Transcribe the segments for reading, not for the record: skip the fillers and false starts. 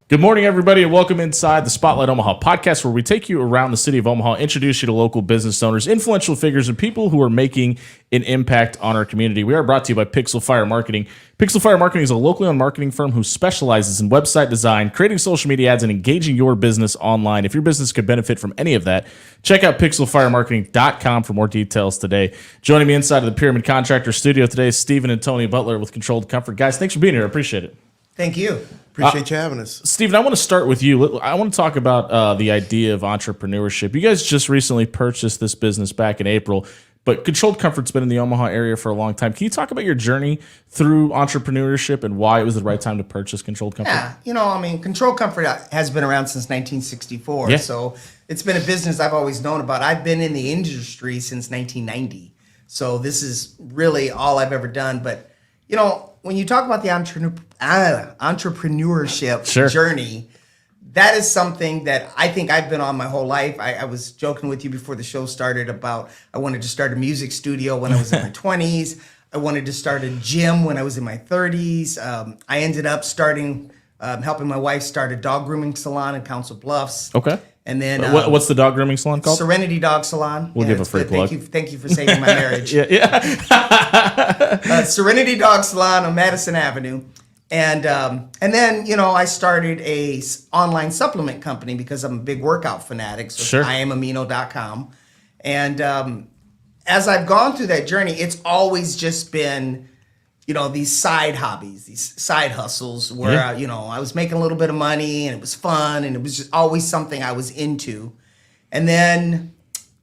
Good morning, everybody, and welcome inside the Spotlight Omaha podcast, where we take you around the city of Omaha, introduce you to local business owners, influential figures, and people who are making an impact on our community. We are brought to you by Pixel Fire Marketing. Pixel Fire Marketing is a locally owned marketing firm who specializes in website design, creating social media ads, and engaging your business online. If your business could benefit from any of that, check out pixelfiremarketing.com for more details today. Joining me inside of the Pyramid Contractor studio today is Stephen and Tony Butler with Controlled Comfort. Guys, thanks for being here. I appreciate it. Thank you. Appreciate you having us. Stephen, I want to start with you. I want to talk about the idea of entrepreneurship. You guys just recently purchased this business back in April, but Controlled Comfort's been in the Omaha area for a long time. Can you talk about your journey through entrepreneurship and why it was the right time to purchase Controlled Comfort? Yeah, Controlled Comfort has been around since 1964. Yeah. So it's been a business I've always known about. I've been in the industry since 1990. So this is really all I've ever done. But, when you talk about the entrepreneurship journey, that is something that I think I've been on my whole life. I was joking with you before the show started about I wanted to start a music studio when I was in my 20s. I wanted to start a gym when I was in my 30s. I ended up helping my wife start a dog grooming salon in Council Bluffs. Okay. And then what's the dog grooming salon called? Serenity Dog Salon. We'll give a free plug. Thank you for saving my marriage. Yeah. Serenity Dog Salon on Madison Avenue. And then, I started a online supplement company because I'm a big workout fanatic. So Sure. IamAmino.com. And as I've gone through that journey, it's always just been, these side hobbies, these side hustles where, I was making a little bit of money and it was fun and it was just always something I was into. And then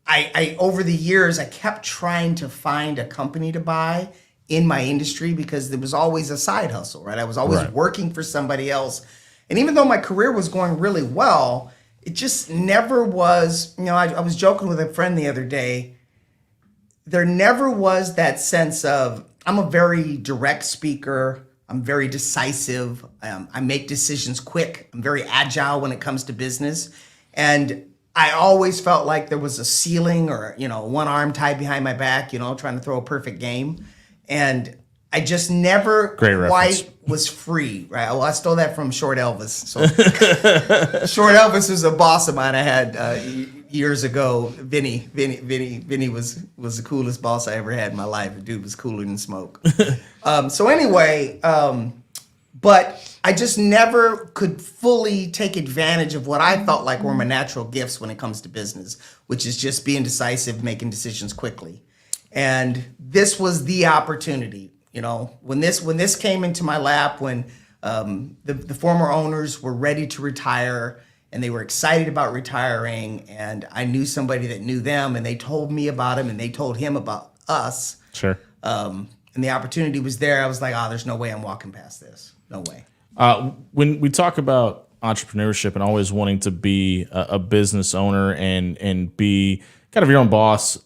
I over the years, I kept trying to find a company to buy in my industry because there was always a side hustle, right? I was always working for somebody else. And even though my career was going really well, it just never was, I was joking with a friend the other day. There never was that sense of, I'm a very direct speaker. I'm very decisive. I make decisions quick. I'm very agile when it comes to business. And I always felt like there was a ceiling or, one arm tied behind my back, trying to throw a perfect game. And I just never quite was free, right? Well, I stole that from Short Elvis. So Short Elvis was a boss of mine I had years ago. Vinny was the coolest boss I ever had in my life. The dude was cooler than smoke. But I just never could fully take advantage of what I felt like were my natural gifts when it comes to business, which is just being decisive, making decisions quickly. And this was the opportunity, when this came into my lap, when the former owners were ready to retire and they were excited about retiring, and I knew somebody that knew them, and they told me about him and they told him about us. Sure. And the opportunity was there. I was like, there's no way I'm walking past this. No way. When we talk about entrepreneurship and always wanting to be a business owner and be kind of your own boss,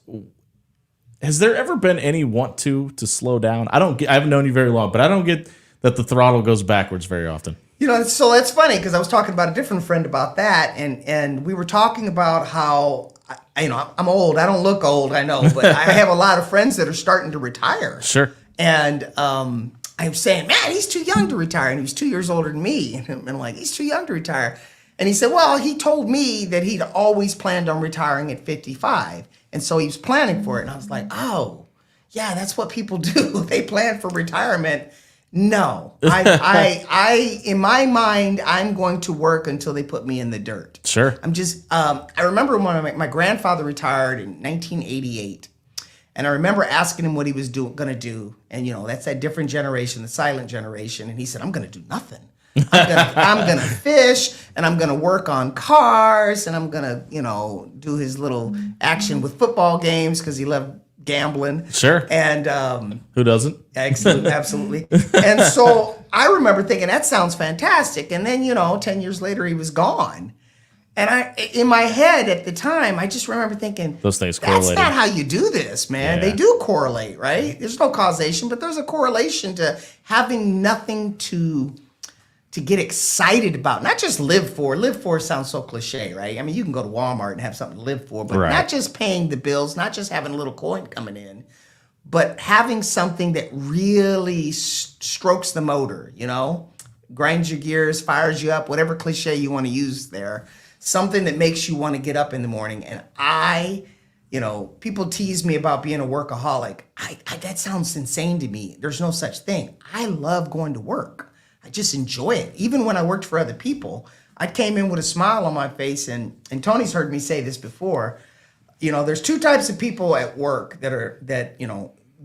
has there ever been any want to slow down? I haven't known you very long, but I don't get that the throttle goes backwards very often. So that's funny because I was talking about a different friend about that, and we were talking about how I'm old. I don't look old, I know, but I have a lot of friends that are starting to retire. Sure. And I'm saying, man, he's too young to retire, and he was 2 years older than me, and I'm like, he's too young to retire. And he said, well, he told me that he'd always planned on retiring at 55. And so he was planning for it. And I was like, oh, yeah, that's what people do. They plan for retirement. No, I in my mind, I'm going to work until they put me in the dirt. Sure. I remember when my grandfather retired in 1988. And I remember asking him what he was going to do. And, that's that different generation, the silent generation. And he said, I'm going to do nothing. I'm gonna fish, and I'm gonna work on cars, and I'm gonna, do his little action with football games because he loved gambling. Sure. And who doesn't? Absolutely. And so I remember thinking that sounds fantastic. And then 10 years later he was gone. And in my head at the time, I just remember thinking, those things correlate. That's not how you do this, man. Yeah. They do correlate, right? There's no causation, but there's a correlation to having nothing to get excited about, not just live for. Live for sounds so cliche, right? I mean, you can go to Walmart and have something to live for, but not just paying the bills, not just having a little coin coming in, but having something that really strokes the motor, grinds your gears, fires you up, whatever cliche you want to use there. Something that makes you want to get up in the morning. And people tease me about being a workaholic. That sounds insane to me. There's no such thing. I love going to work. I just enjoy it. Even when I worked for other people, I came in with a smile on my face. And Tony's heard me say this before. There's two types of people at work that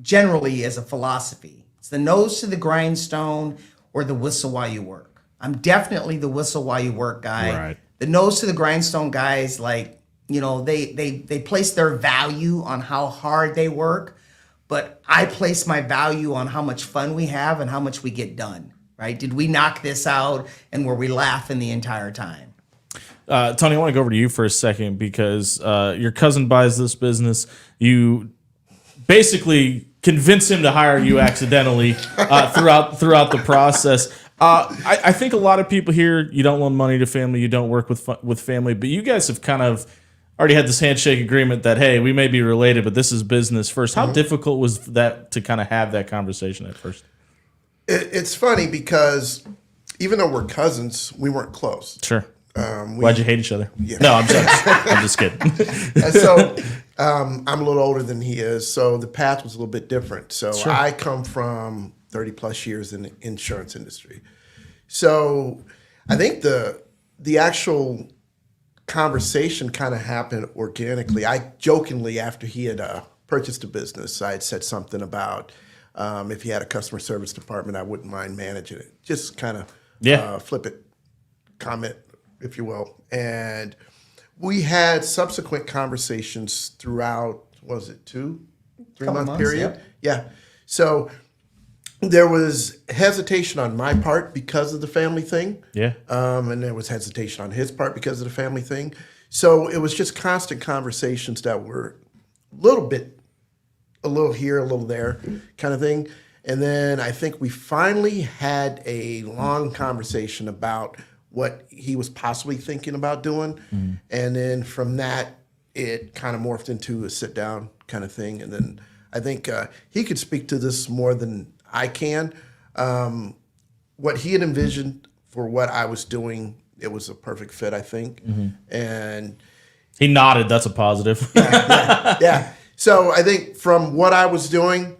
generally as a philosophy. It's the nose to the grindstone or the whistle while you work. I'm definitely the whistle while you work guy. Right. The nose to the grindstone guys, they place their value on how hard they work, but I place my value on how much fun we have and how much we get done, right? Did we knock this out and were we laughing the entire time? Tony, I want to go over to you for a second because your cousin buys this business. You basically convince him to hire you accidentally throughout the process. I think a lot of people here, you don't loan money to family, you don't work with family, but you guys have kind of already had this handshake agreement that, hey, we may be related, but this is business first. How difficult was that to kind of have that conversation at first? It's funny because even though we're cousins, we weren't close. Sure. Why'd you hate each other? Yeah. No, I'm just kidding. So I'm a little older than he is, so the path was a little bit different. So Sure. I come from 30 plus years in the insurance industry. So I think the actual conversation kind of happened organically. I jokingly, after he had purchased a business, I had said something about if he had a customer service department, I wouldn't mind managing it. Just kind of flip it, comment, if you will. And we had subsequent conversations throughout, what was it, 2-3 month period? Yeah. So there was hesitation on my part because of the family thing. Yeah. And there was hesitation on his part because of the family thing. So it was just constant conversations that were a little here, a little there kind of thing. And then I think we finally had a long conversation about what he was possibly thinking about doing. Mm-hmm. And then from that, it kind of morphed into a sit down kind of thing. And then I think he could speak to this more than I can. What he had envisioned for what I was doing, it was a perfect fit, I think. Mm-hmm. And he nodded. That's a positive. Yeah. So I think from what I was doing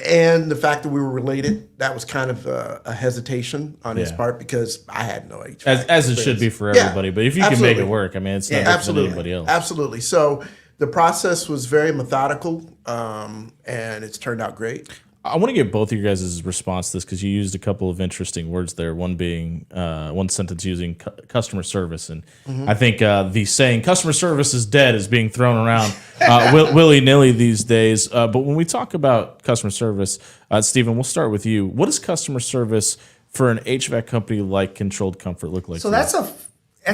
and the fact that we were related, that was kind of a hesitation on his part because I had no HVAC. As it should be for everybody. But if you can make it work, I mean, it's not different than anybody else. Absolutely. So the process was very methodical, and it's turned out great. I want to get both of you guys' response to this because you used a couple of interesting words there. One being one sentence using customer service, and I think the saying "customer service is dead" is being thrown around willy nilly these days. But when we talk about customer service, Stephen, we'll start with you. What does customer service for an HVAC company like Controlled Comfort look like? So that's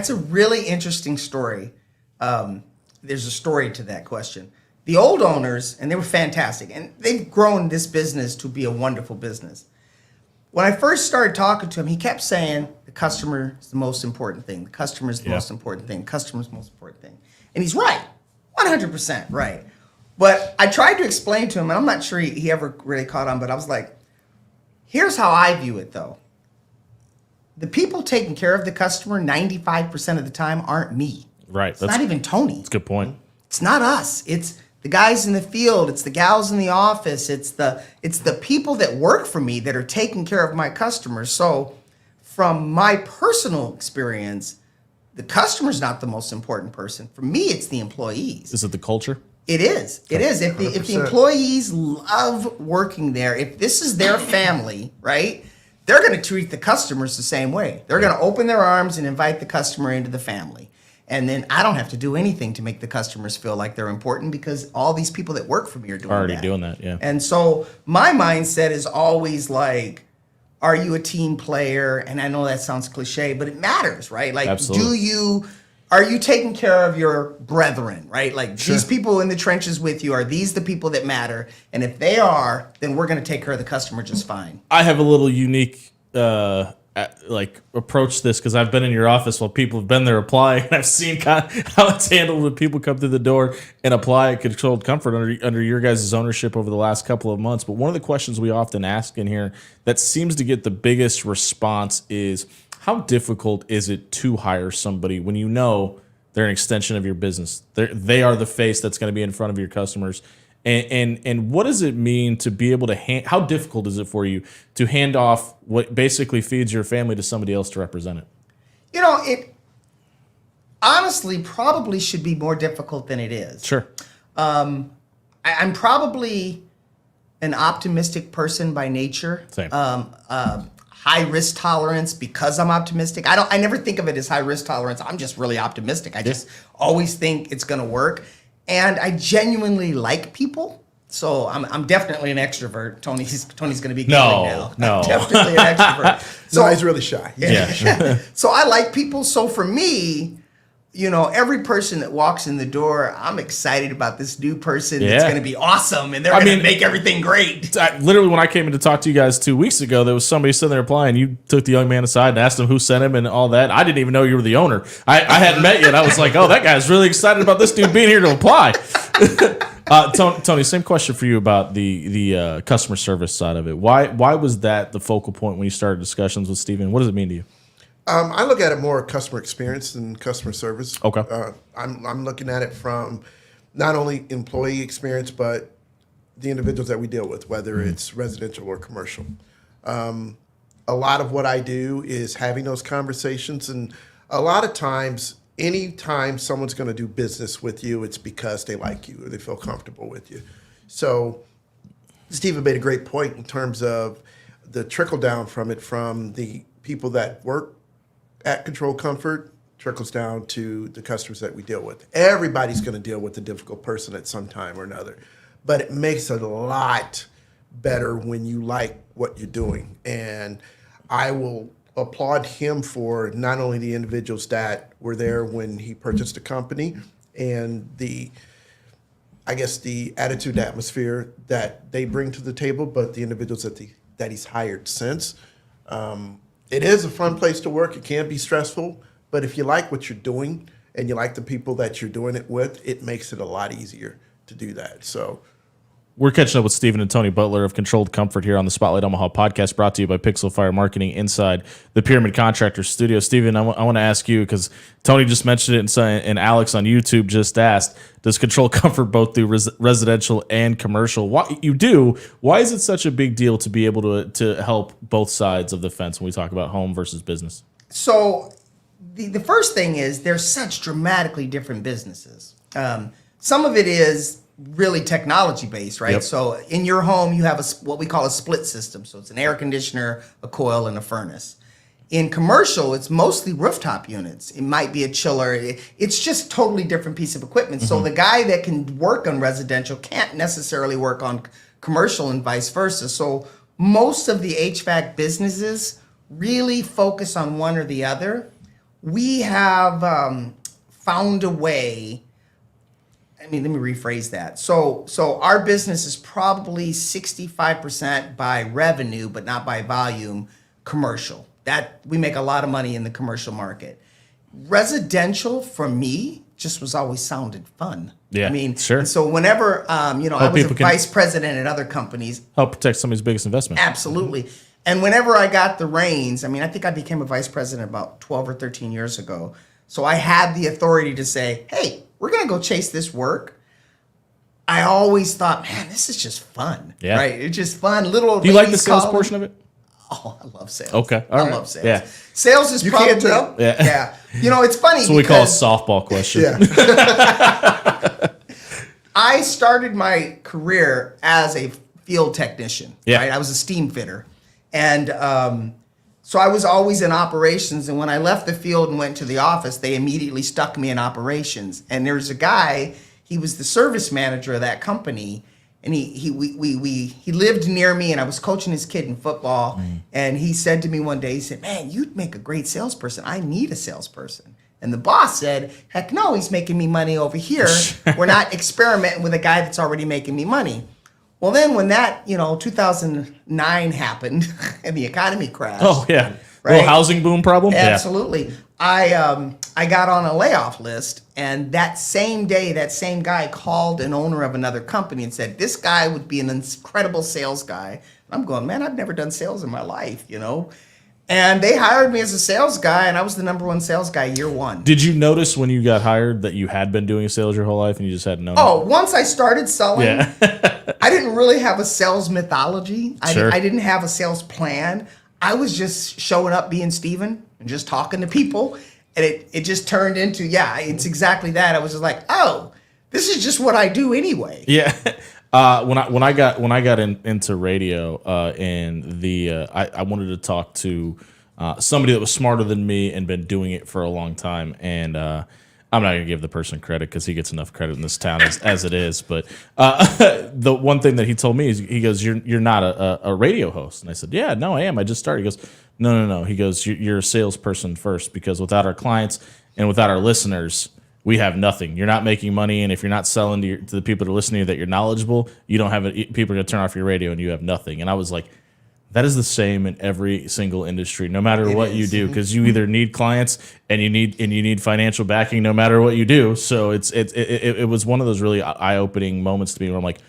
a really interesting story. There's a story to that question. The old owners, and they were fantastic, and they've grown this business to be a wonderful business. When I first started talking to him, he kept saying the customer is the most important thing. The customer is the most important thing. The customer is the most important thing. And he's right, 100% right. But I tried to explain to him, and I'm not sure he ever really caught on, but I was like, here's how I view it, though. The people taking care of the customer 95% of the time aren't me. Right. It's not even Tony. That's a good point. It's not us. It's the guys in the field, it's the gals in the office, it's the people that work for me that are taking care of my customers. So from my personal experience, the customer's not the most important person. For me, it's the employees. Is it the culture? It is. It is. If the employees love working there, if this is their family, right, they're going to treat the customers the same way. They're going to open their arms and invite the customer into the family. And then I don't have to do anything to make the customers feel like they're important because all these people that work for me are doing that. Yeah. And so my mindset is always like, are you a team player? And I know that sounds cliche, but it matters, right? Like, absolutely. Are you taking care of your brethren, right? Like these people in the trenches with you, are these the people that matter? And if they are, then we're going to take care of the customer just fine. I have a little unique like approach this? Because I've been in your office while people have been there applying, and I've seen kind of how it's handled when people come through the door and apply at Controlled Comfort under your guys' ownership over the last couple of months. But one of the questions we often ask in here that seems to get the biggest response is, how difficult is it to hire somebody when you know they're an extension of your business? They are the face that's going to be in front of your customers. And what does it mean to be able to how difficult is it for you to hand off what basically feeds your family to somebody else to represent it? It honestly probably should be more difficult than it is. Sure. I'm probably an optimistic person by nature. Same. High risk tolerance because I'm optimistic. I never think of it as high risk tolerance. I'm just really optimistic. I just always think it's going to work. And I genuinely like people. So I'm definitely an extrovert. Tony's going to be giggling now. No. I'm definitely an extrovert. So he's really shy. Yeah. So I like people. So for me, every person that walks in the door, I'm excited about this new person that's going to be awesome, and they're going to make everything great. Literally, when I came in to talk to you guys 2 weeks ago, there was somebody sitting there applying. You took the young man aside and asked him who sent him and all that. I didn't even know you were the owner. I hadn't met you, and I was like, oh, that guy's really excited about this dude being here to apply. Tony, same question for you about the customer service side of it. Why was that the focal point when you started discussions with Steven? What does it mean to you? I look at it more customer experience than customer service. Okay. I'm looking at it from not only employee experience, but the individuals that we deal with, whether it's residential or commercial. A lot of what I do is having those conversations, and a lot of times, anytime someone's going to do business with you, it's because they like you or they feel comfortable with you. So Stephen made a great point in terms of the trickle down from it, from the people that work at Control Comfort trickles down to the customers that we deal with. Everybody's going to deal with a difficult person at some time or another, but it makes it a lot better when you like what you're doing. And I will applaud him for not only the individuals that were there when he purchased the company and the attitude, atmosphere that they bring to the table, but the individuals that he's hired since. It is a fun place to work. It can be stressful, but if you like what you're doing and you like the people that you're doing it with, it makes it a lot easier to do that. So we're catching up with Steven and Tony Butler of Controlled Comfort here on the Spotlight Omaha podcast, brought to you by Pixel Fire Marketing inside the Pyramid Contractor Studio. Steven, I want to ask you, because Tony just mentioned it and Alex on YouTube just asked, does Controlled Comfort both do residential and commercial? You do. Why is it such a big deal to be able to help both sides of the fence when we talk about home versus business? So the first thing is they're such dramatically different businesses. Some of it is really technology based, right? Yep. So in your home, you have what we call a split system. So it's an air conditioner, a coil, and a furnace. In commercial, it's mostly rooftop units. It might be a chiller. It's just totally different piece of equipment. So the guy that can work on residential can't necessarily work on commercial and vice versa. So most of the HVAC businesses really focus on one or the other. We have found a way. Let me rephrase that. So our business is probably 65% by revenue, but not by volume, commercial. That we make a lot of money in the commercial market. Residential, for me, just was always sounded fun. Yeah, I mean, sure. So whenever, I was a vice president at other companies. Help protect somebody's biggest investment. Absolutely. And whenever I got the reins, I think I became a vice president about 12 or 13 years ago. So I had the authority to say, hey, we're going to go chase this work. I always thought, man, this is just fun. Yeah. Right? It's just fun. Little. Do you like the sales portion of it? Oh, I love sales. Okay. I love sales. Yeah. Sales is You probably. can't tell? Yeah. It's funny. That's what we call a softball question. Yeah. I started my career as a field technician. Yeah. Right? I was a steam fitter. And so I was always in operations. And when I left the field and went to the office, they immediately stuck me in operations. And there's a guy, he was the service manager of that company. And he lived near me, and I was coaching his kid in football. And he said to me one day, he said, man, you'd make a great salesperson. I need a salesperson. And the boss said, heck no, he's making me money over here. We're not experimenting with a guy that's already making me money. Well, then when that, 2009 happened and the economy crashed. Oh, yeah. Little housing boom problem? Absolutely. I got on a layoff list, and that same day, that same guy called an owner of another company and said, this guy would be an incredible sales guy. I'm going, man, I've never done sales in my life, And they hired me as a sales guy, and I was the number 1 sales guy year 1. Did you notice when you got hired that you had been doing sales your whole life and you just hadn't known? Oh, once I started selling, I didn't really have a sales mythology. I didn't have a sales plan. I was just showing up being Steven and just talking to people. And it just turned into, it's exactly that. I was just like, oh, this is just what I do anyway. Yeah. When I got into radio, I wanted to talk to somebody that was smarter than me and been doing it for a long time. And I'm not going to give the person credit because he gets enough credit in this town as it is. But the one thing that he told me is, he goes, "You're not a radio host." And I said, "Yeah, no, I am. I just started." He goes, No. He goes, "You're a salesperson first, because without our clients and without our listeners, we have nothing. You're not making money, and if you're not selling to the people that are listening to you that you're knowledgeable, you don't have it. People are going to turn off your radio, and you have nothing." And I was like, that is the same in every single industry, no matter what you do, because you either need clients and you need financial backing, no matter what you do. So it was one of those really eye-opening moments to me where I'm like,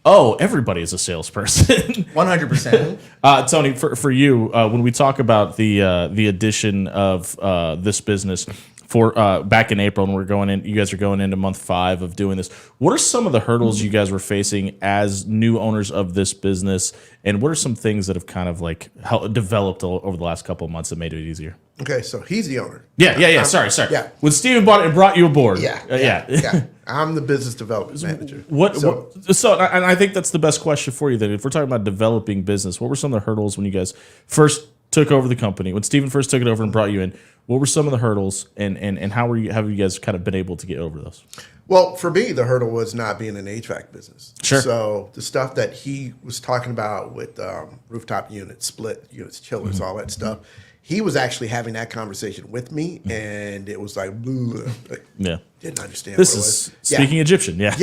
oh, everybody is a salesperson. 100%. Tony, for you, when we talk about the addition of this business for back in April, and you guys are going into month 5 of doing this, what are some of the hurdles you guys were facing as new owners of this business, and what are some things that have kind of like developed over the last couple of months that made it easier? Okay, so he's the owner. Yeah. Sorry. Yeah. When Steven bought it and brought you aboard. Yeah. I'm the business development manager. And I think that's the best question for you then. If we're talking about developing business, what were some of the hurdles when you guys first took over the company? When Steven first took it over and brought you in, what were some of the hurdles, and how have you guys kind of been able to get over those? Well, for me, the hurdle was not being an HVAC business. Sure. So the stuff that he was talking about with rooftop units, split units, chillers, all that stuff, he was actually having that conversation with me, and it was like, didn't understand. This is speaking Egyptian, yeah.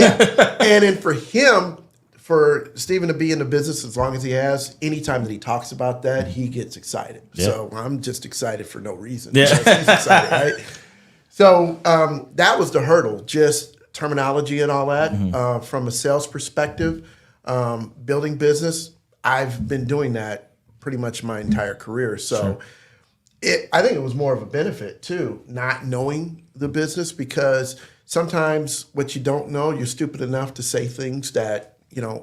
And then for him, for Steven to be in the business as long as he has, anytime that he talks about that, he gets excited. Yeah. So I'm just excited for no reason. Yeah. He's excited, right? So that was the hurdle, just terminology and all that. From a sales perspective, building business, I've been doing that pretty much my entire career. So I think it was more of a benefit too, not knowing the business, because sometimes what you don't know, you're stupid enough to say things that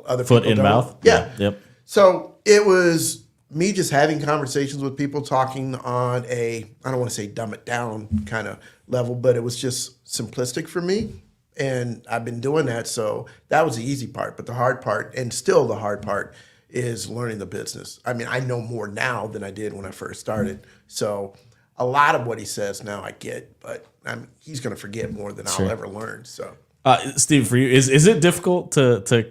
other foot people in don't. mouth. Yeah. Yep. So it was me just having conversations with people, talking on I don't want to say dumb it down kind of level, but it was just simplistic for me. And I've been doing that. So that was the easy part. But the hard part, and still the hard part, is learning the business. I mean, I know more now than I did when I first started. So a lot of what he says now I get, but he's going to forget more than I'll ever learn. So, Steve, for you, is it difficult to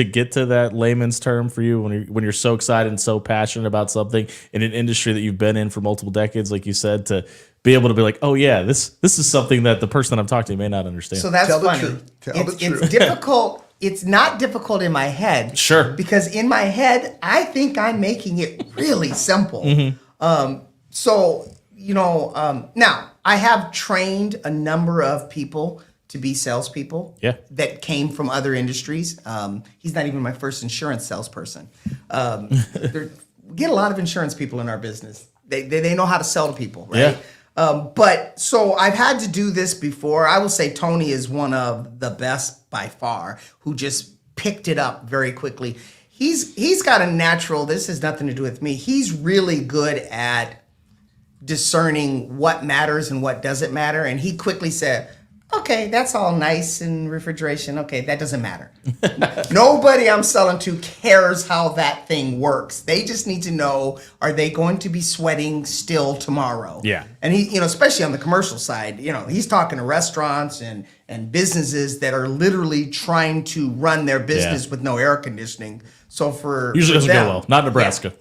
get to that layman's term for you when you're so excited and so passionate about something in an industry that you've been in for multiple decades, like you said, to be able to be like, oh yeah, this is something that the person that I'm talking to may not understand. So that's funny. Tell the truth. It's difficult. It's not difficult in my head. Sure. Because in my head, I think I'm making it really simple. Now I have trained a number of people to be salespeople that came from other industries. He's not even my first insurance salesperson. We get a lot of insurance people in our business. They know how to sell to people, right? But so I've had to do this before. I will say Tony is one of the best by far, who just picked it up very quickly. He's got a natural, this has nothing to do with me. He's really good at discerning what matters and what doesn't matter. And he quickly said, okay, that's all nice and refrigeration. Okay, that doesn't matter. Nobody I'm selling to cares how that thing works. They just need to know, are they going to be sweating still tomorrow? Yeah. And he, especially on the commercial side, he's talking to restaurants and businesses that are literally trying to run their business with no air conditioning. So usually doesn't them, go well. Not Nebraska.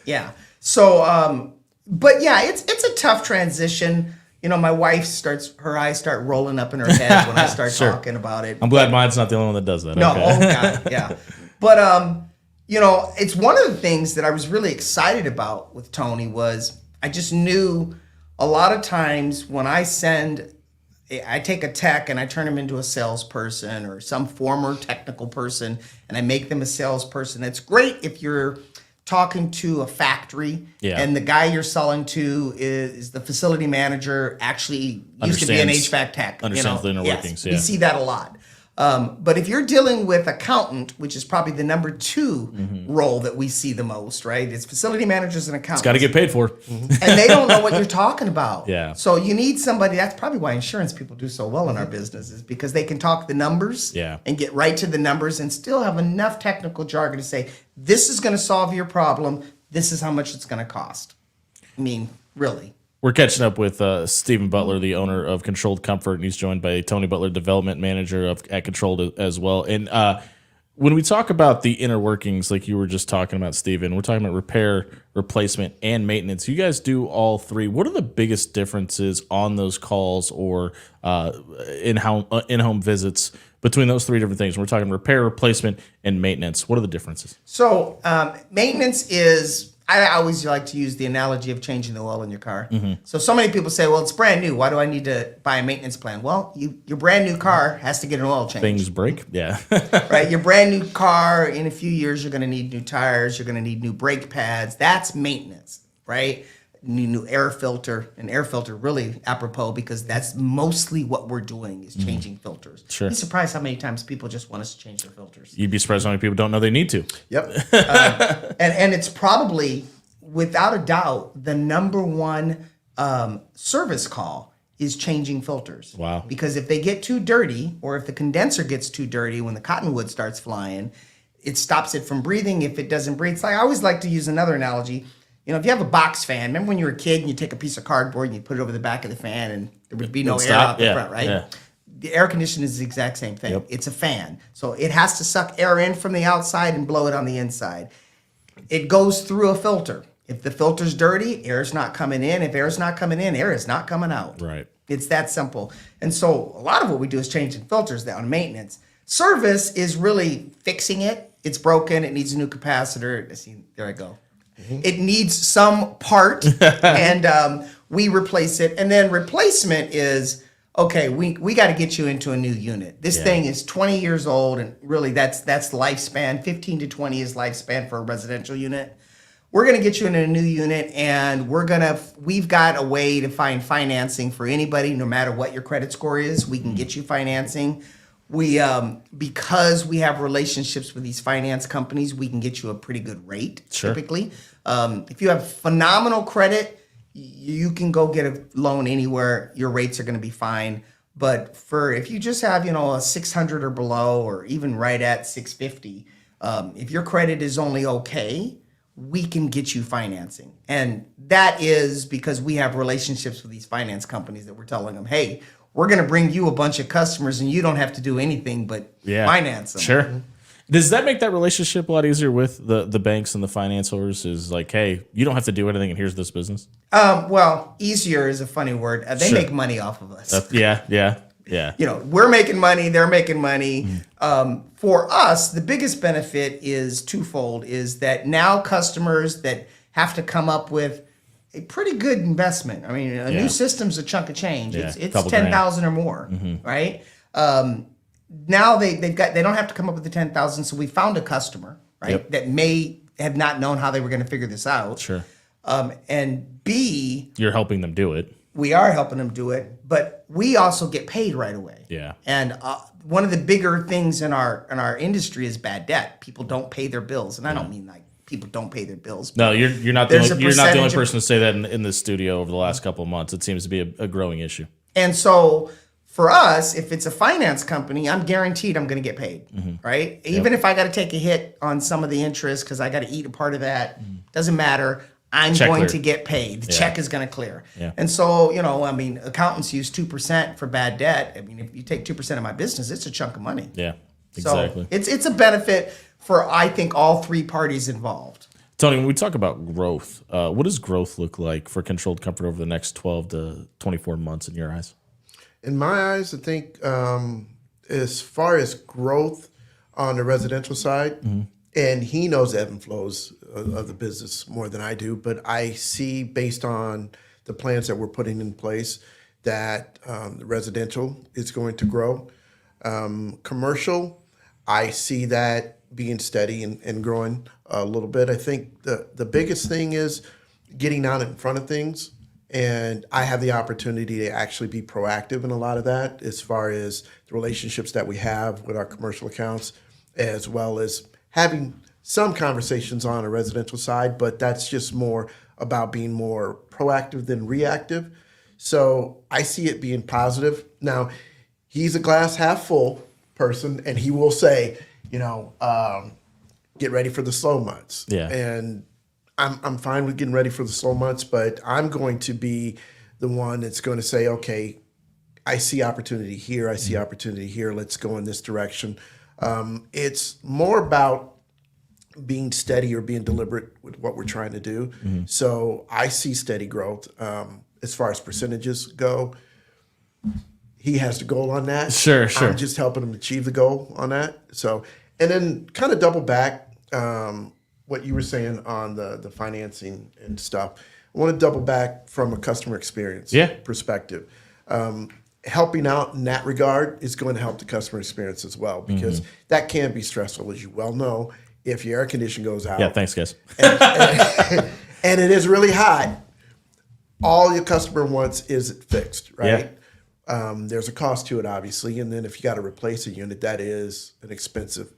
Yeah. So, but yeah, it's a tough transition. My wife her eyes start rolling up in her head when I start talking about it. I'm glad mine's not the only one that does that. No, okay. Oh God, yeah. But it's one of the things that I was really excited about with Tony was I just knew a lot of times when I take a tech and I turn them into a salesperson or some former technical person and I make them a salesperson. It's great if you're talking to a factory and the guy you're selling to is the facility manager, actually used to be an HVAC tech. Understands the inner workings. We see that a lot. But if you're dealing with accountant, which is probably the number 2 role that we see the most, right? It's facility managers and accountants. It's got to get paid for. And they don't know what you're talking about. Yeah. So you need somebody. That's probably why insurance people do so well in our business, is because they can talk the numbers and get right to the numbers and still have enough technical jargon to say, this is going to solve your problem. This is how much it's going to cost. I mean, really. We're catching up with Stephen Butler, the owner of Controlled Comfort, and he's joined by Tony Butler, development manager at Controlled as well. And when we talk about the inner workings, like you were just talking about, Stephen, we're talking about repair, replacement, and maintenance. You guys do all 3. What are the biggest differences on those calls or in-home visits between those 3 different things? We're talking repair, replacement, and maintenance. What are the differences? So maintenance is... I always like to use the analogy of changing the oil in your car. So many people say, well, it's brand new. Why do I need to buy a maintenance plan? Well, your brand new car has to get an oil change. Things break. Yeah. Right. Your brand new car, in a few years, you're going to need new tires. You're going to need new brake pads. That's maintenance, right? New air filter. An air filter, really apropos, because that's mostly what we're doing is changing filters. Sure. You'd be surprised how many times people just want us to change their filters. You'd be surprised how many people don't know they need to. Yep. And it's probably, without a doubt, the number 1 service call is changing filters. Wow. Because if they get too dirty, or if the condenser gets too dirty when the cottonwood starts flying, it stops it from breathing. If it doesn't breathe, it's like, I always like to use another analogy. If you have a box fan, remember when you were a kid and you take a piece of cardboard and you put it over the back of the fan and there would be no air out the front, right? Yeah. The air conditioner is the exact same thing. Yep. It's a fan. So it has to suck air in from the outside and blow it on the inside. It goes through a filter. If the filter's dirty, air's not coming in. If air's not coming in, air is not coming out. Right. It's that simple. And so a lot of what we do is changing filters on maintenance. Service is really fixing it. It's broken. It needs a new capacitor. See, there I go. It needs some part, and we replace it. And then replacement is, okay, we got to get you into a new unit. This thing is 20 years old, and really that's lifespan. 15 to 20 is lifespan for a residential unit. We're going to get you in a new unit, and we've got a way to find financing for anybody, no matter what your credit score is. We can get you financing. We, because we have relationships with these finance companies, we can get you a pretty good rate, typically. If you have phenomenal credit, you can go get a loan anywhere. Your rates are going to be fine. But if you just have, a 600 or below, or even right at 650, if your credit is only okay, we can get you financing. And that is because we have relationships with these finance companies that we're telling them, hey, we're going to bring you a bunch of customers and you don't have to do anything but finance them. Sure. Does that make that relationship a lot easier with the banks and the financiers? Is like, hey, you don't have to do anything and here's this business? Well, easier is a funny word. They make money off of us. Yeah. We're making money. They're making money. For us, the biggest benefit is twofold, is that now customers that have to come up with a pretty good investment. I mean, a new system's a chunk of change. Yeah, it's $10,000 or more, right? Now they don't have to come up with the $10,000. So we found a customer, right, that may have not known how they were going to figure this out. Sure. And B, you're helping them do it. We are helping them do it, but we also get paid right away. Yeah. And one of the bigger things in our industry is bad debt. People don't pay their bills, and I don't mean like people don't pay their bills. No, you're not the only person to say that in this studio over the last couple of months. It seems to be a growing issue. And so for us, if it's a finance company, I'm guaranteed I'm going to get paid, right? Even if I got to take a hit on some of the interest because I got to eat a part of that, doesn't matter. I'm going to get paid. The check is going to clear. Yeah. And so, accountants use 2% for bad debt. I mean, if you take 2% of my business, it's a chunk of money. Yeah, exactly. So it's a benefit for, I think, all 3 parties involved. Tony, when we talk about growth, what does growth look like for Controlled Comfort over the next 12 to 24 months in your eyes? In my eyes, I think as far as growth on the residential side, and he knows the ebb and flows of the business more than I do. But I see, based on the plans that we're putting in place, that the residential is going to grow. Commercial, I see that being steady and growing a little bit. I think the biggest thing is getting out in front of things. And I have the opportunity to actually be proactive in a lot of that, as far as the relationships that we have with our commercial accounts, as well as having some conversations on a residential side, but that's just more about being more proactive than reactive. So I see it being positive. Now, he's a glass half full person, and he will say, get ready for the slow months. Yeah. And I'm fine with getting ready for the slow months, but I'm going to be the one that's going to say, okay, I see opportunity here. I see opportunity here. Let's go in this direction. It's more about being steady or being deliberate with what we're trying to do. So I see steady growth. As far as percentages go, he has the goal on that. Sure. I'm just helping him achieve the goal on that. So, and then kind of double back what you were saying on the financing and stuff. I want to double back from a customer experience perspective. Helping out in that regard is going to help the customer experience as well, because that can be stressful, as you well know, if your air conditioner goes out. Yeah, thanks, guys. And it is really hot. All your customer wants is it fixed, right? There's a cost to it, obviously, and then if you got to replace a unit, that is an expensive,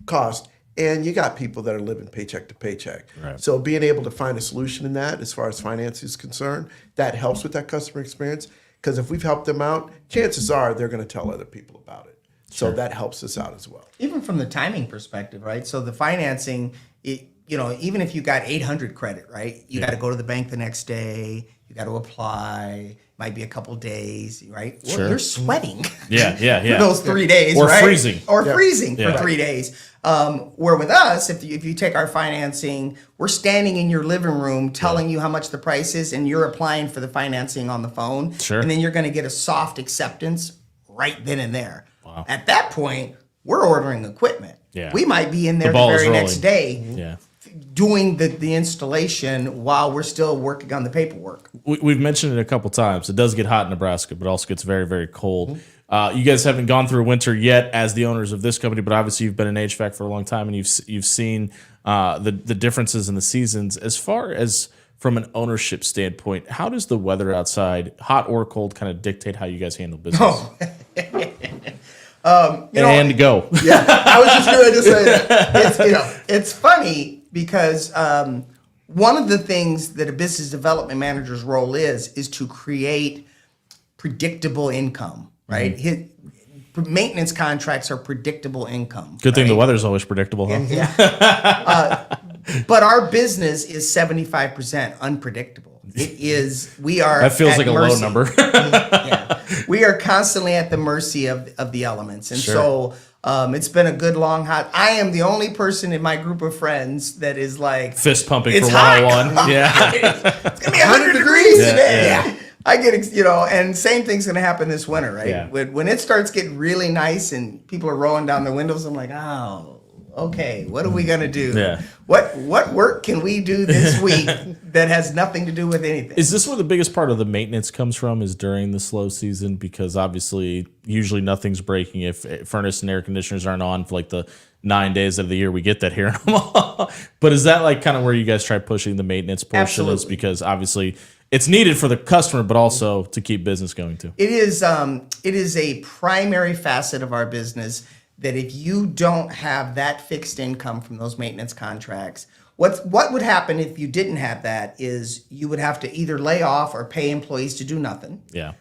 cost. And you got people that are living paycheck to paycheck. Right. So being able to find a solution in that, as far as finance is concerned, that helps with that customer experience. Because if we've helped them out, chances are they're going to tell other people about it. So that helps us out as well. Even from the timing perspective, right? So the financing, even if you got 800 credit, right? You got to go to the bank the next day. You got to apply. Might be a couple days, right? Well, Sure. you're sweating. Yeah. for those 3 days, Or right? freezing. Or freezing Yeah. for 3 days. Where with us, if you take our financing, we're standing in your living room telling you how much the price is, and you're applying for the financing on the phone. Sure. And then you're going to get a soft acceptance right then and there. Wow. At that point, we're ordering equipment. Yeah. We might be in there the ball is very next rolling. day Yeah. doing the installation while we're still working on the paperwork. We've mentioned it a couple times. It does get hot in Nebraska, but also gets very, very cold. You guys haven't gone through winter yet as the owners of this company, but obviously you've been in HVAC for a long time, and you've seen the differences in the seasons. As far as from an ownership standpoint, how does the weather outside, hot or cold, kind of dictate how you guys handle business? And go. Yeah, I was just going to say that. It's funny because one of the things that a business development manager's role is to create predictable income, right? Maintenance contracts are predictable income. Good thing right? the weather's always predictable, huh? Yeah. But our business is 75% unpredictable. It is. We are. That feels at like a mercy. low number. Yeah. We are constantly at the mercy of the elements, and so it's been a good long hot. I am the only person in my group of friends that is like Fist pumping it's for hot. 101. Yeah. It's gonna be 100 degrees today. Yeah. I get, and same thing's gonna happen this winter, right? Yeah. When it starts getting really nice and people are rolling down their windows, I'm like, oh, okay, what are we gonna do? Yeah. What work can we do this week that has nothing to do with anything? Is this where the biggest part of the maintenance comes from, is during the slow season? Because obviously, usually nothing's breaking if furnace and air conditioners aren't on for like the 9 days of the year we get that here in Omaha. But is that like kind of where you guys try pushing the maintenance portion? Absolutely. Is because obviously it's needed for the customer, but also to keep business going too. It is a primary facet of our business that if you don't have that fixed income from those maintenance contracts, what would happen if you didn't have that is you would have to either lay off or pay employees to do nothing Yeah.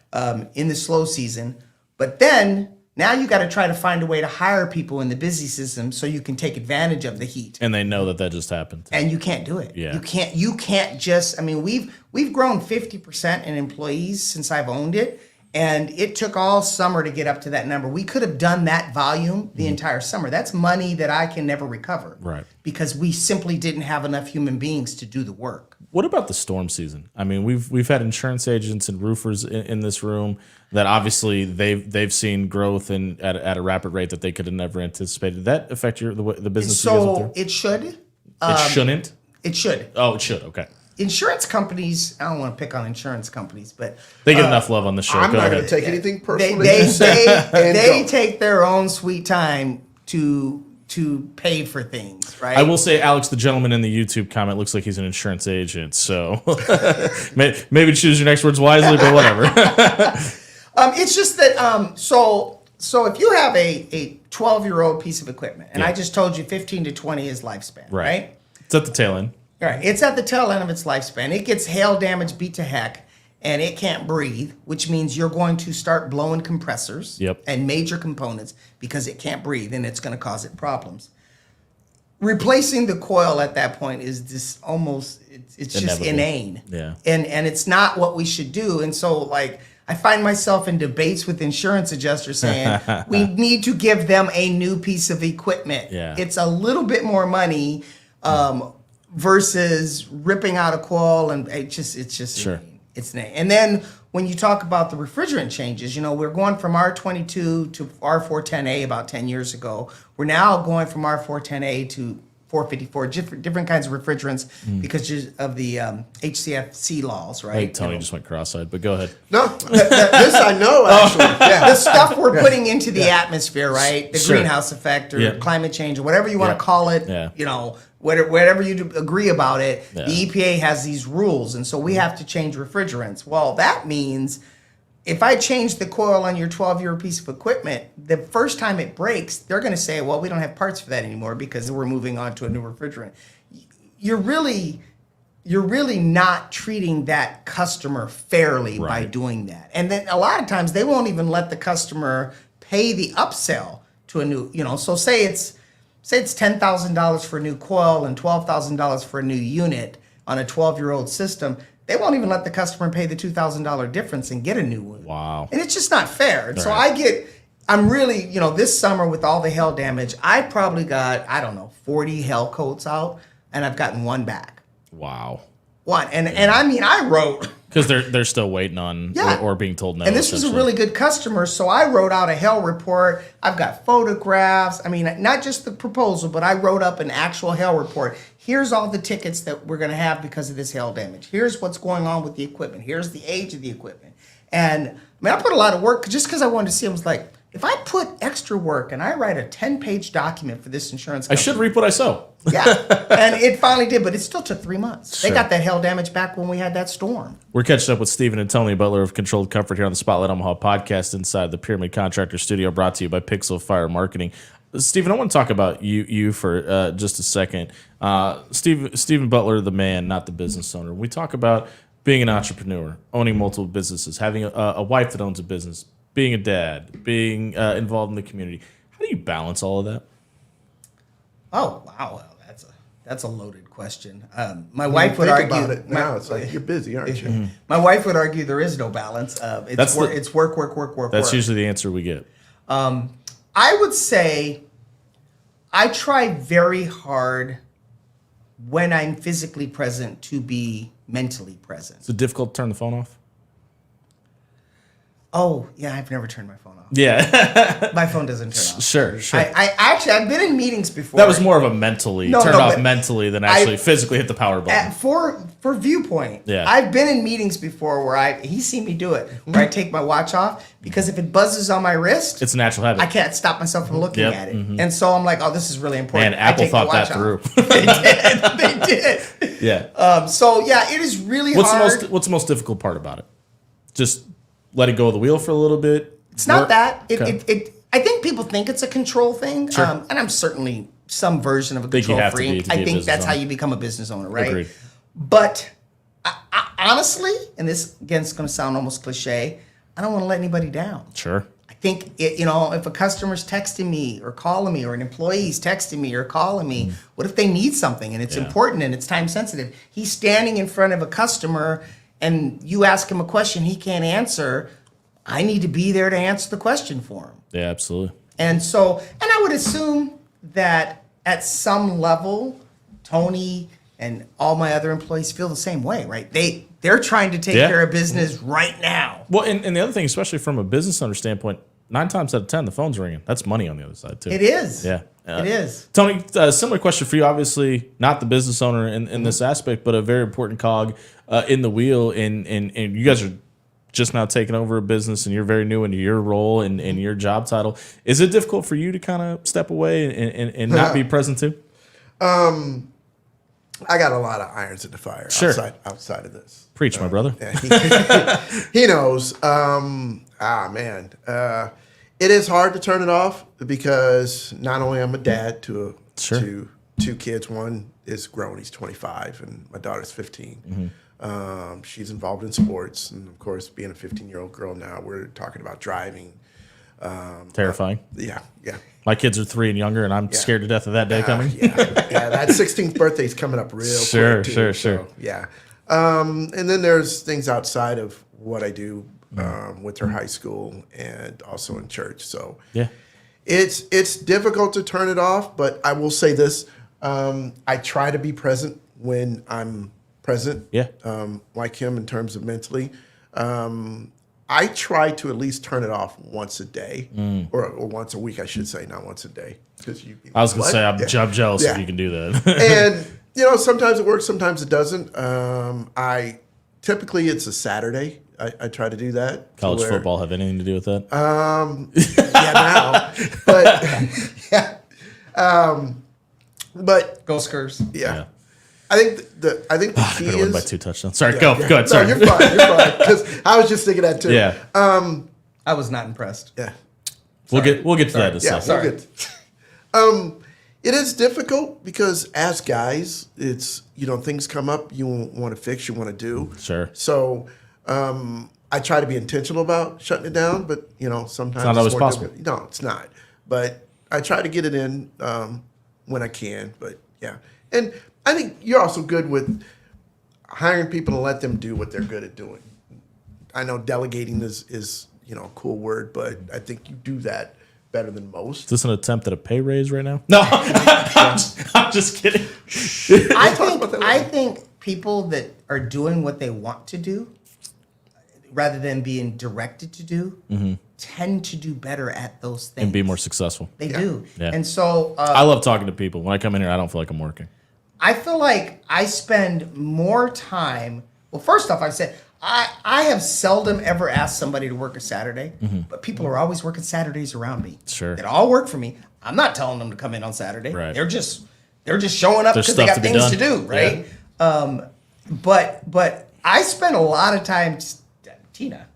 in the slow season. But then now you got to try to find a way to hire people in the busy system so you can take advantage of the heat. And they know that just happened. And you can't do it. Yeah. You can't just, we've grown 50% in employees since I've owned it. And it took all summer to get up to that number. We could have done that volume the entire summer. That's money that I can never recover. Right. Because we simply didn't have enough human beings to do the work. What about the storm season? I mean, we've had insurance agents and roofers in this room that obviously they've seen growth at a rapid rate that they could have never anticipated. Did that affect the business? You guys went So through? it should. It shouldn't. It should. Oh, it should. Okay. Insurance companies, I don't want to pick on insurance companies, but They get enough love on the show. I'm Go not ahead. going to take anything personal. they take their own sweet time to pay for things, right? I will say, Alex, the gentleman in the YouTube comment looks like he's an insurance agent. So maybe choose your next words wisely, but whatever. It's just that so if you have a 12-year-old piece of equipment, and I just told you 15 to 20 is lifespan, right? It's at the tail end. All right, it's at the tail end of its lifespan. It gets hail damage beat to heck, and it can't breathe, which means you're going to start blowing compressors and major components because it can't breathe, and it's going to cause it problems. Replacing the coil at that point is just almost, it's just inane. Yeah. And it's not what we should do. And so, like, I find myself in debates with insurance adjusters saying, we need to give them a new piece of equipment. Yeah. It's a little bit more money versus ripping out a coil, and it's just Sure. inane. It's inane. And then when you talk about the refrigerant changes, we're going from R22 to R410A about 10 years ago. We're now going from R410A to 454, different kinds of refrigerants because of the HCFC laws, right? I think Tony just went cross-eyed, but go ahead. No, this I know, actually. Yeah. The stuff we're putting into the atmosphere, right? The Sure. greenhouse effect or climate change or whatever you want to call it, Yeah. whatever you agree about it, Yeah. the EPA has these rules, and so we have to change refrigerants. Well, that means if I change the coil on your 12-year piece of equipment, the first time it breaks, they're going to say, well, we don't have parts for that anymore because we're moving on to a new refrigerant. You're really not treating that customer fairly by doing that. And then a lot of times they won't even let the customer pay the upsell to a new, so say it's $10,000 for a new coil and $12,000 for a new unit on a 12-year-old system. They won't even let the customer pay the $2,000 difference and get a new one. Wow. And it's just not fair. And so Right. I'm really, this summer with all the hail damage, I probably got, 40 hail coats out, and I've gotten one back. Wow. One. And I mean, I wrote. Because they're still waiting on or being told no. And this was a really good customer, so I wrote out a hail report. I've got photographs. I mean, not just the proposal, but I wrote up an actual hail report. Here's all the tickets that we're going to have because of this hail damage. Here's what's going on with the equipment. Here's the age of the equipment. And I put a lot of work just because I wanted to see. I was like, if I put extra work and I write a 10-page document for this insurance company. I should reap what I sow. Yeah, and it finally did, but it still took 3 months. Sure. They got that hail damage back when we had that storm. We're catching up with Stephen and Tony Butler of Controlled Comfort here on the Spotlight Omaha podcast inside the Pyramid Contractor Studio, brought to you by Pixel Fire Marketing. Stephen, I want to talk about you for just a second. Stephen Butler, the man, not the business owner. We talk about being an entrepreneur, owning multiple businesses, having a wife that owns a business, being a dad, being involved in the community. How do you balance all of that? Oh, wow. That's a loaded question. My wife would argue. About it now, it's like you're busy, aren't you? My wife would argue there is no balance. It's work. That's usually the answer we get. I would say I try very hard when I'm physically present to be mentally present. Is it difficult to turn the phone off? Oh, yeah, I've never turned my phone off. Yeah. My phone doesn't turn off. Sure. I've been in meetings before. That was more of a mentally, turn off mentally than actually physically hit the power button. For viewpoint, Yeah. I've been in meetings before where he's seen me do it, where I take my watch off because if it buzzes on my wrist, It's a natural habit. I can't stop myself from looking Yep, at it. And so I'm like, oh, this is really important. Man, Apple I take the thought that watch off. through. They did. Yeah. So yeah, it is really hard. What's the most difficult part about it? Just let it go of the wheel for a little bit. It's not that. Okay. I think people think it's a control thing, Sure. and I'm certainly some version of a Think you control have to be freak. to be I a think business that's how owner. you become a business owner, right? Agreed. But I honestly, and this again is going to sound almost cliche, I don't want to let anybody down. Sure. I think if a customer's texting me or calling me, or an employee's texting me or calling me, what if they need something and it's important and it's time sensitive? He's standing in front of a customer and you ask him a question he can't answer. I need to be there to answer the question for him. Yeah, absolutely. And so, and I would assume that at some level, Tony And all my other employees feel the same way, right? They're trying to take Yeah. care of business right now. Well, and the other thing, especially from a business owner standpoint, 9 times out of 10, the phone's ringing. That's money on the other side too. It is. Yeah. It is. Tony, similar question for you. Obviously, not the business owner in this aspect, but a very important cog in the wheel. And you guys are just now taking over a business, and you're very new into your role and your job title. Is it difficult for you to kind of step away and not be present too? I got a lot of irons in the fire Sure. outside of this. Preach, my brother. Yeah, he knows. Man. It is hard to turn it off because not only I'm a dad to Sure. two kids. One is grown, he's 25, and my daughter's 15. She's involved in sports, and of course, being a 15-year-old girl now, we're talking about driving. Terrifying. Yeah. My kids are 3 and younger, and I'm scared to death of that day coming. Yeah, that 16th birthday's coming up real Sure, quick. Too, sure. So, yeah. And then there's things outside of what I do with her high school and also in church. So Yeah. it's difficult to turn it off, but I will say this. I try to be present when I'm present. Yeah. Like him in terms of mentally. I try to at least turn it off once a day or once a week, I should say, not once a day. I was going to say, I'm jealous Yeah. if you can do that. And, sometimes it works, sometimes it doesn't. Typically it's a Saturday. I try to do that. College football have anything to do with that? Yeah, now. But, yeah. But, Go Scurs. yeah. I think the key Could have won by is... 2 touchdowns. Sorry, go ahead. Sorry. No, you're fine. Because I was just thinking that too. Yeah. I was not impressed. Yeah. We'll get to that in a Yeah, second. we're good. It is difficult because as guys, it's, things come up you want to fix, you want to do. Sure. So I try to be intentional about shutting it down, but, sometimes It's not always more possible. difficult. No, it's not. But I try to get it in when I can. But, yeah. And I think you're also good with hiring people and let them do what they're good at doing. I know delegating is a cool word, but I think you do that better than most. Is this an attempt at a pay raise right now? No, I'm just kidding. I think people that are doing what they want to do, rather than being directed to do, tend to do better at those things And be more successful. They do. Yeah. And so I love talking to people. When I come in here, I don't feel like I'm working. I feel like I spend more time. Well, first off, I said I have seldom ever asked somebody to work a Saturday, but people are always working Saturdays around me. Sure. It all work for me. I'm not telling them to come in on Saturday. Right. They're just showing up There's because they stuff got to be things done. to do, right? But I spend a lot of time. Tina,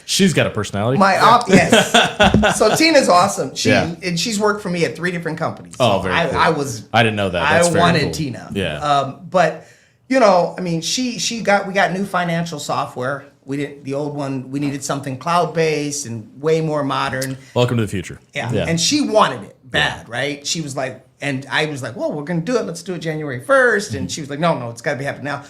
She's got a personality. yes. So Tina's awesome. Yeah. And she's worked for me at 3 different companies. Oh, So very cool. I didn't know that. That's I very wanted cool. Tina. Yeah. But we got new financial software. We didn't the old one. We needed something cloud based and way more modern. Welcome to the future. Yeah. And she wanted it bad, right? She was like, and I was like, well, we're gonna do it. Let's do it January 1st. And she was like, no, it's got to be happening now.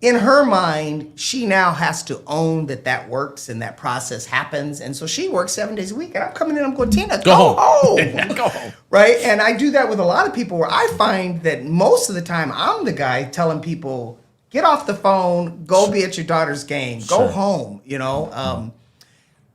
In her mind, she now has to own that works and that process happens. And so she works 7 days a week. And I'm coming in, I'm going, Tina, go home. Go home. Right? And I do that with a lot of people where I find that most of the time I'm the guy telling people, get off the phone, go be at your daughter's game, go Sure. home.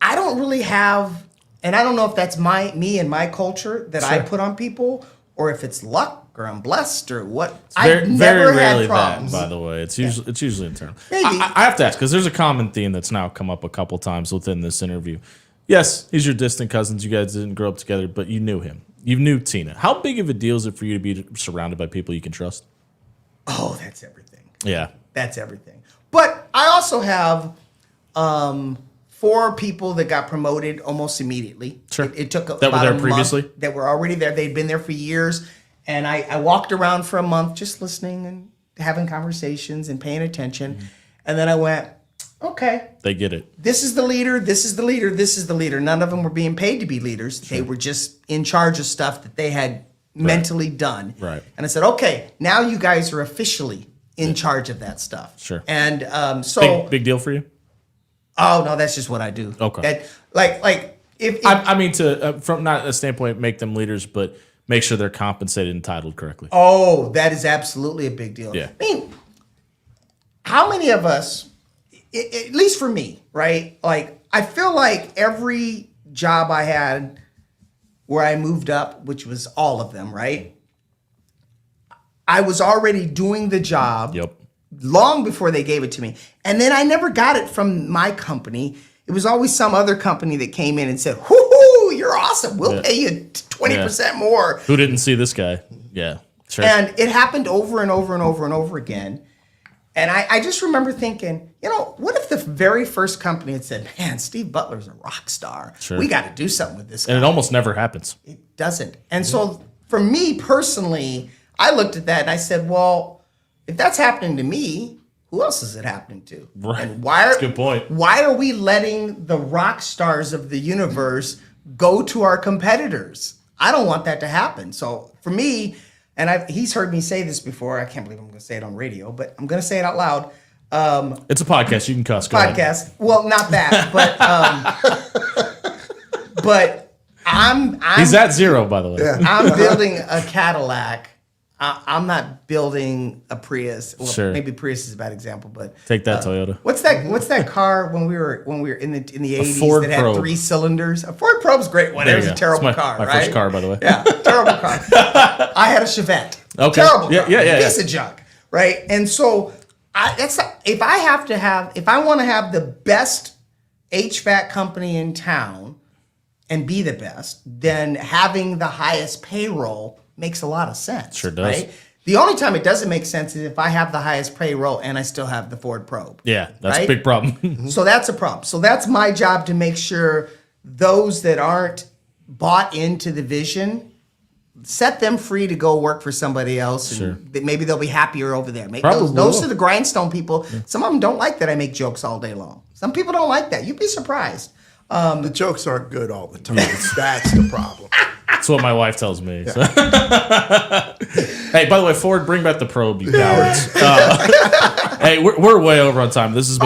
I don't really have, and I don't know if that's me and my culture that I Sure. put on people or if it's luck or I'm blessed or what. Very, I've very never rarely had problems. that, by the way. It's usually internal. Maybe. I have to ask because there's a common theme that's now come up a couple times within this interview. Yes, he's your distant cousins. You guys didn't grow up together, but you knew him. You knew Tina. How big of a deal is it for you to be surrounded by people you can trust? Oh, that's everything. Yeah. That's everything. But I also have 4 people that got promoted almost immediately. Sure. It took That about were there a previously? month, that were already there. They'd been there for years. And I walked around for a month just listening and having conversations and paying attention. And then I went, okay, They get it. this is the leader, this is the leader, this is the leader. None of them were being paid to be leaders. They were just in charge of stuff that they had mentally done. Right. And I said, okay, now you guys are officially in charge of that stuff. Sure. And so, Big deal for you? oh no, that's just what I do. Okay. That, like if I mean, from not a standpoint, make them leaders, but make sure they're compensated and entitled correctly. Oh, that is absolutely a big deal. Yeah. I mean, how many of us, at least for me, right? Like, I feel like every job I had where I moved up, which was all of them, right? I was already doing the job long before they gave it to me. And then I never got it from my company. It was always some other company that came in and said, whoo, you're awesome. We'll pay you 20% more. Who didn't see this guy? Yeah, sure. And it happened over and over and over and over again. And I just remember thinking, you know, what if the very first company had said, man, Steve Butler's a rock star. Sure. We got to do something with this guy. And it almost never happens. It doesn't. And so for me personally, I looked at that and I said, well, if that's happening to me, who else is it happening to? Right. And why That's a good point. Why are we letting the rock stars of the universe go to our competitors? I don't want that to happen. So for me, and he's heard me say this before. I can't believe I'm going to say it on radio, but I'm going to say it out loud. It's a podcast. You can cuss. Go ahead. Podcast. Well, not that, but I'm He's at 0, by the way. Yeah. I'm building a Cadillac. I'm not building a Prius. Well, Sure. maybe Prius is a bad example, but Take that, Toyota. What's that car when we were in the 80s Ford that had Probe. 3 cylinders? A Ford Probe's a great one. There It was you a go. terrible It's car, my right? first car, by the way. Yeah, terrible car. I had a Chevette. Okay. Terrible car. Yeah. Piece of junk, right? And so if I want to have the best HVAC company in town and be the best, then having the highest payroll makes a lot of sense. Sure does. Right? The only time it doesn't make sense is if I have the highest payroll and I still have the Ford Probe. Yeah, that's Right? a big problem. So that's a problem. So that's my job to make sure those that aren't bought into the vision, set them free to go work for somebody else. And maybe they'll be happier over there. Maybe Probably those will. are the grindstone people. Some of them don't like that I make jokes all day long. Some people don't like that. You'd be surprised. The jokes aren't good all the time. That's the problem. That's what my wife tells me. So. Hey, by the way, Ford, bring back the Probe, you cowards. Hey, we're way over on time. This has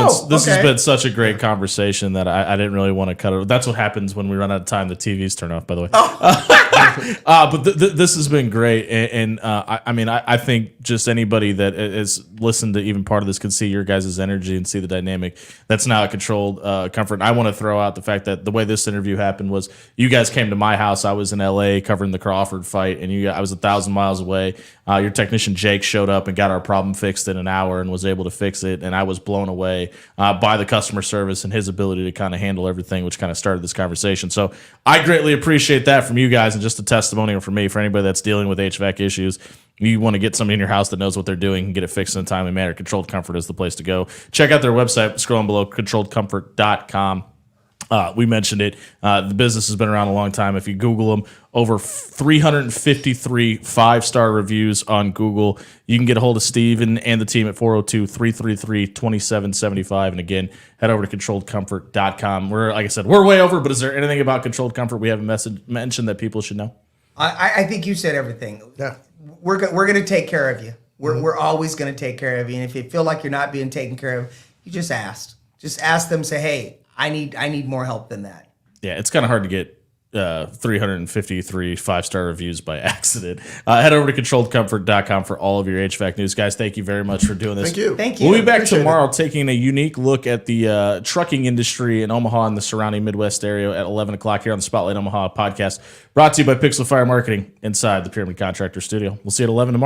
been such a great conversation that I didn't really want to cut it. That's what happens when we run out of time. The TVs turn off, by the way. But this has been great, and I think just anybody that has listened to even part of this could see your guys' energy and see the dynamic that's now a controlled comfort. And I want to throw out the fact that the way this interview happened was you guys came to my house. I was in LA covering the Crawford fight, and I was 1,000 miles away. Your technician Jake showed up and got our problem fixed in an hour and was able to fix it. And I was blown away by the customer service and his ability to kind of handle everything, which kind of started this conversation. So I greatly appreciate that from you guys, and just a testimonial from me for anybody that's dealing with HVAC issues. You want to get somebody in your house that knows what they're doing and get it fixed in a timely manner. Controlled Comfort is the place to go. Check out their website, scrolling below, controlledcomfort.com. We mentioned it. The business has been around a long time. If you Google them, over 353 5-star reviews on Google. You can get a hold of Steve and the team at 402-333-2775. And again, head over to controlledcomfort.com. Like I said, we're way over, but is there anything about Controlled Comfort we haven't mentioned that people should know? I think you said everything. Yeah. We're going to take care of you. We're always going to take care of you. And if you feel like you're not being taken care of, you just ask. Just ask them, say, hey, I need more help than that. Yeah, it's kind of hard to get 353 5-star reviews by accident. Head over to controlledcomfort.com for all of your HVAC news. Guys, thank you very much for doing this. Thank you. Thank you. We'll be back Appreciate tomorrow taking a unique look at the trucking industry in Omaha and the surrounding Midwest area at 11 o'clock here on the Spotlight Omaha podcast, brought to you by Pixel Fire Marketing inside the Pyramid Contractor Studio. We'll see you at 11 tomorrow.